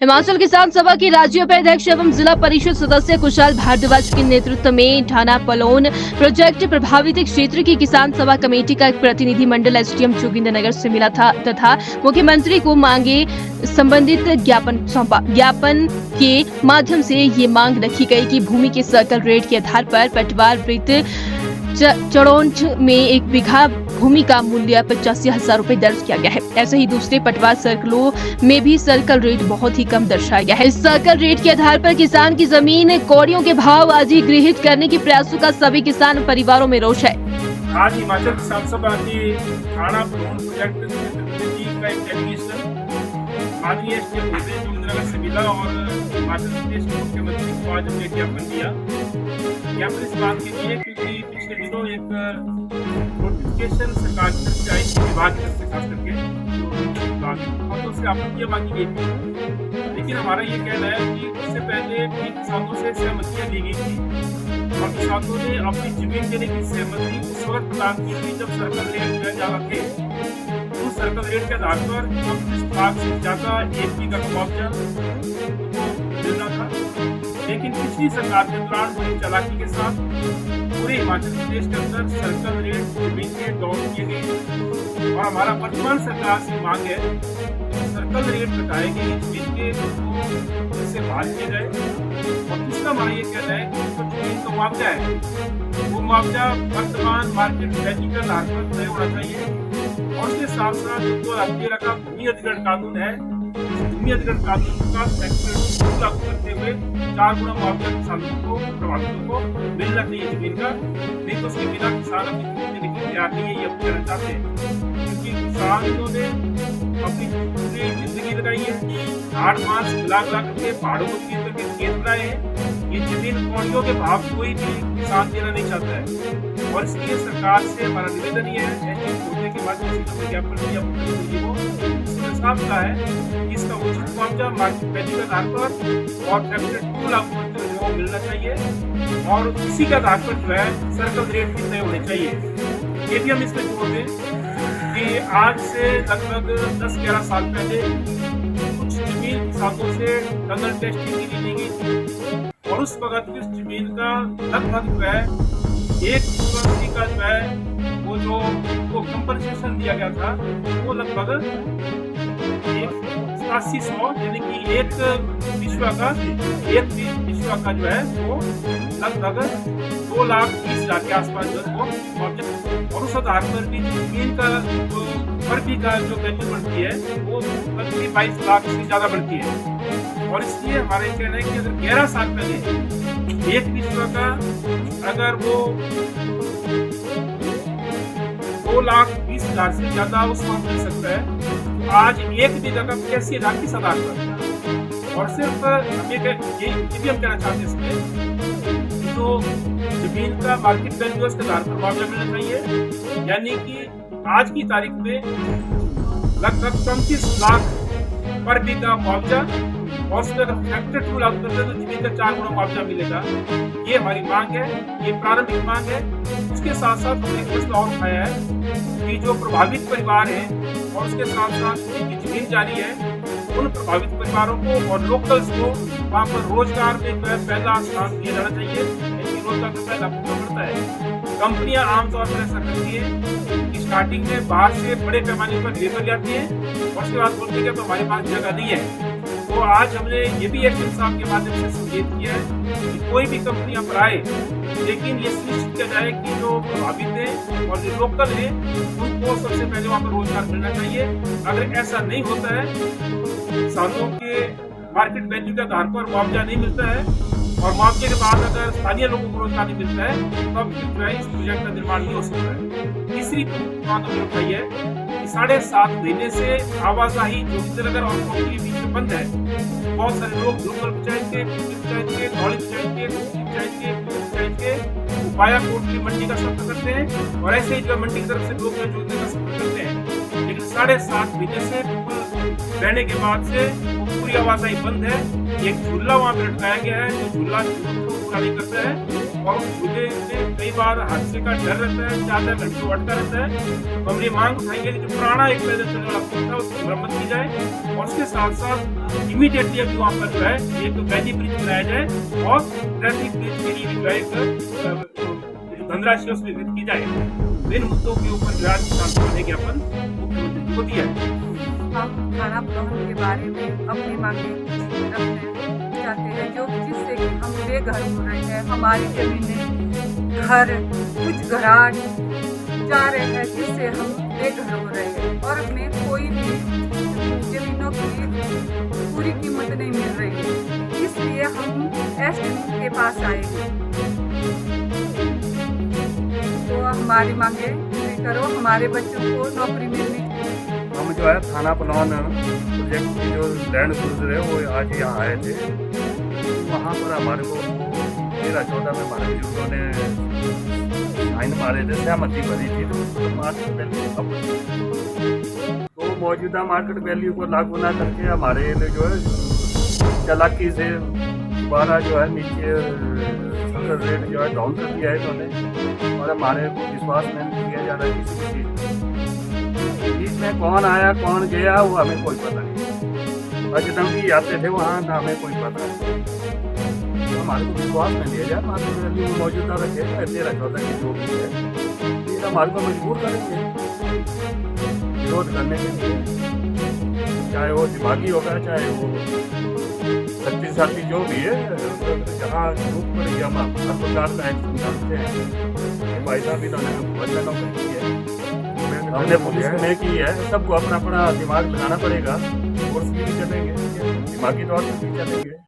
हिमाचल किसान सभा के राज्य उपाध्यक्ष एवं जिला परिषद सदस्य कुशाल भारद्वाज के नेतृत्व में ढाना पलोन प्रोजेक्ट प्रभावित क्षेत्र की किसान सभा कमेटी का एक प्रतिनिधिमंडल एसडीएम जोगिंद्रनगर से मिला था तथा मुख्यमंत्री को मांगे संबंधित ज्ञापन सौंपा। ज्ञापन के माध्यम से ये मांग रखी गई कि भूमि के सर्कल रेट के आधार पर पटवार वृत्त चड़ोंठ में 1 बीघा भूमि का मूल्य 85,000 रुपए दर्ज किया गया है। ऐसे ही दूसरे पटवार सर्कलों में भी सर्कल रेट बहुत ही कम दर्शाया गया है। इस सर्कल रेट के आधार पर किसान की जमीन कौड़ियों के भाव अधिग्रहित करने के प्रयासों का सभी किसान परिवारों में रोष है। आज हिमाचल किसान सभा की ढाना पलोन प्रोजेक्ट का एक डेलीगेशन माननीय एसडीएम जोगिंद्रनगर से मिला और हिमाचल प्रदेश के मुख्यमंत्री को आज हमने ज्ञापन दिया। ज्ञापन इस बात के लिए क्योंकि पिछले दिनों एक नोटिफिकेशन सरकार की तरफ से आई थी, विभाग की तरफ से खास करके तो उससे आपत्तियां मांगी गई थी। लेकिन हमारा ये कहना है कि उससे पहले भी किसानों से सहमतियां ली गई थी और किसानों ने अपनी जमीन देने की सहमति उस वक्त प्रदान की थी जब सर्कल रेट जा रहे थे। उस सर्कल रेट के आधार पर 25 लाख से ज्यादा 1 बीघा का मुआवजा मिलना था। लेकिन पिछली सरकार के दौरान बड़ी चालाकी के साथ पूरे हिमाचल प्रदेश के अंदर सर्कल रेट जमीन के डाउन किए गए और हमारा वर्तमान सरकार से मांग है सर्कल रेट घटाए गए जमीन के से बाहर किए जाए। और इसका हमारा ये कहना है कि जो जमीन का मुआवजा है वो मुआवजा वर्तमान मार्केट वैल्यू के आधार पर तय होना चाहिए। और उसके साथ साथ जो राष्ट्रीय रखा भूमि अधिग्रहण कानून है, भूमि अधिग्रहण कानून का सेक्शन लागू करते हुए 4 गुना मुआवजा किसानों को प्रभावितों को मिलना चाहिए जमीन का। नहीं तो उसके बिना किसान अपनी जमीन देने के तैयार नहीं है, ये कहना चाहते हैं। क्योंकि किसानों ने अपनी पूरी जिंदगी लगाई है, 8 मास लाख रुपए पहाड़ों को खरीद करके खेत बनाए हैं। ये जमीन कौड़ियों के भाव कोई भी किसान देना नहीं चाहता है और इसलिए सरकार से हमारा निवेदन ये है के माध्यम से जो ज्ञापन दिया उसमें साफ कहा है कि इसका उचित मुआवजा मार्केट वैल्यू के आधार पर और फैक्टर 2 लाख रुपए जो मिलना चाहिए और इसी के आधार पर जो है सर्कल रेट भी तय होने चाहिए। ये भी हम इसमें जोड़ दें कि आज से लगभग 10-11 साल पहले कुछ जमीन किसानों से टनल टेस्टिंग के लिए ली गई थी और उस वक्त इस जमीन का लगभग जो है 1 का जो है वो जो कंपनसेशन दिया गया था वो लगभग 8700 यानी कि एक विश्व का जो है वो लगभग 2,20,000 के आसपास जो है वो और उस आधार पर भी जमीन का जो पर बीघा जो वैल्यू बढ़ती है वो लगभग 22 लाख से ज्यादा बढ़ती है। और इसलिए हमारा ये कहना है कि अगर 11 साल पहले एक विश्व का अगर वो 2,20,000 से ज्यादा उसको मिल सकता है, तो आज 1 बीघा का 85,000 की आधार पर और सिर्फ हम ये भी हम कहना चाहते हैं इसमें जो जमीन का मार्केट वैल्यू उसके आधार पर मुआवजा मिलना चाहिए। यानी कि आज की तारीख में लगभग 35 लाख पर बीघा मुआवजा और उसमें अगर फैक्टर 2 लागू करते हैं तो जमीन का 4 गुना मुआवजा मिलेगा। ये हमारी मांग है, ये प्रारंभिक मांग है। उसके साथ साथ हमने एक फैसला और उठाया है कि जो प्रभावित परिवार हैं और उसके साथ साथ जिनकी जमीन जारी है उन प्रभावित परिवारों को और लोकल्स को वहाँ पर रोजगार में जो है पहला स्थान दिया जाना चाहिए। रोजगार का पहला पड़ता है। कंपनियां आमतौर पर ऐसा करती है कि स्टार्टिंग में बाहर से बड़े पैमाने पर लेबर जाती है और उसके बाद बोलती है तो हमारे पास जगह नहीं है। तो आज हमने ये भी एसडीएम साहब के माध्यम से संकेत किया है कि कोई भी कंपनियां पर आए लेकिन ये सुनिश्चित किया जाए कि जो प्रभावित है और जो लोकल है उनको सबसे पहले वहाँ पर रोजगार मिलना चाहिए। अगर ऐसा नहीं होता है, किसानों के मार्केट वैल्यू के आधार पर मुआवजा नहीं मिलता है और मुआवजे के बाद अगर स्थानीय लोगों को रोजगार नहीं मिलता है तब जो है इस प्रोजेक्ट का निर्माण नहीं हो सकता है। तीसरी बात हमने उठाई है कि 7.5 महीने से आवाजाही जोगिंद्रनगर और कोटली के बीच में बंद है। बहुत सारे लोग लोकल पंचायत के, धौली पंचायत के उपाया कोटली मंडी का सफर करते हैं और ऐसे ही जो मंडी की तरफ से लोग जोगिंद्रनगर का सफर करते हैं। लेकिन 7.5 महीने से पुल बहने के बाद से वो पूरी आवाजाही बंद है। एक झूला वहाँ पे लटकाया गया है, जो झूला पूरा नहीं करता है और उस झूले में कई बार हादसे का डर रहता है, 4-4 घंटे अटका रहता है। तो हम ये मांग उठाएंगे कि जो पुराना एक पैदल चलने वाला पुल था उसकी मरम्मत की जाए और उसके साथ साथ इमीडिएटली अभी वहाँ पर जो है एक वैली ब्रिज बनाया जाए और ट्रैफिक ब्रिज के लिए भी जो है एक धनराशि है उसमें वित्त की जाए। इन मुद्दों के ऊपर जो आज किसान सभा ने ज्ञापन मुख्यमंत्री जी को दिया है। हम थाना प्रबंधन के बारे में अपनी मांगे रखना चाहते हैं, जो जिससे कि हम बेघर हो रहे हैं, हमारी जमीनें, घर, कुछ घराट जा रहे हैं, जिससे हम बेघर हो रहे हैं और हमें कोई भी जमीनों की पूरी कीमत नहीं मिल रही है। इसलिए हम एसडीएम के पास आएंगे, तो हमारी मांगे पूरी करो, हमारे बच्चों को नौकरी मिलनी। हम जो है थाना प्लान प्रोजेक्ट की जो लैंड क्रूजर है वो आज यहाँ आए थे। वहाँ पर हमारे को 13-14 में हमारे बुजुर्गों ने साइन मारे थे, सहमति भरी थी। तो मार्केट वैल्यू तो मौजूदा मार्केट वैल्यू को लागू ना करके हमारे लिए जो है चालाकी से दोबारा जो है नीचे रेट जो है डाउन कर दिया है इन्होंने और हमारे को विश्वास नहीं किया जा रहा है किसी भी चीज़। बीच में कौन आया कौन गया वो हमें कोई पता नहीं, अजनबी आते थे वहाँ ना हमें कोई पता नहीं। हमारे को विश्वास में दिया जाए, मार्केट वैल्यू मौजूदा रखे 13-14 की जो भी है, फिर हमारे को मजबूर करेंगे विरोध करने के लिए, चाहे वो दिमागी होगा चाहे वो शक्तिशाली जो भी है। जहाँ जरूरत पड़ेगी हम हर प्रकार का एक्शन करते हैं। भाई साहब इन्होंने बदला नौकरी की है, हमने पुलिस में की है, सबको अपना अपना दिमाग लगाना पड़ेगा। फोर्स भी चलेंगे, दिमागी तौर पर भी चलेंगे।